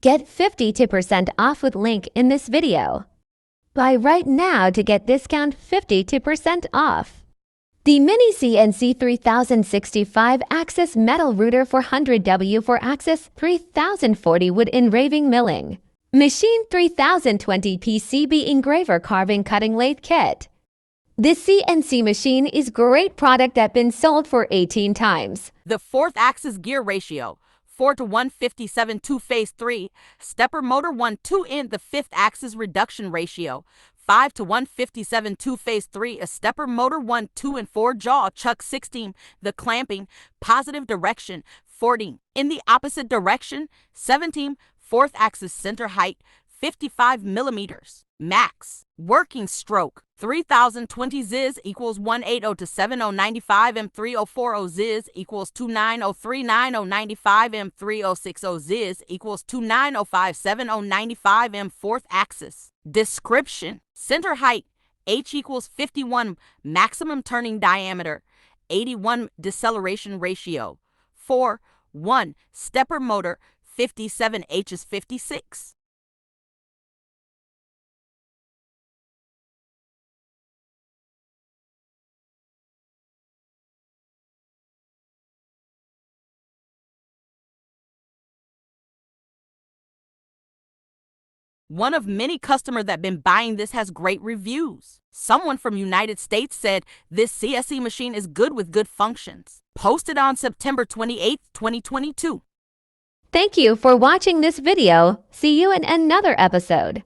Get 52% off with link in this video. Buy right now to get discount 52% off. The Mini CNC 3065-axis metal router 400W for axis 3040 wood enraving milling. Machine 3020 PCB engraver carving cutting lathe kit. This CNC machine is great product that been sold for 18 times. The fourth axis gear ratio, 4 to 157 2-phase 3, stepper motor 1-2 in the fifth axis reduction ratio, 5 to 157 2-phase 3, a stepper motor 1-2 and 4 jaw chuck 16, the clamping, positive direction, 14, in the opposite direction, 17, fourth axis center height, 55 millimeters. Max working stroke 3020 ziz equals 180 to 7095 m3040 ziz equals 2903995 m3060 ziz equals 2905795 m fourth axis. Description: center height h equals 51, maximum turning diameter 81, deceleration ratio 4:1, stepper motor 57, h is 56. One of many customers that been buying this has great reviews. Someone from United States said this CNC machine is good with good functions. Posted on September 28, 2022. Thank you for watching this video. See you in another episode.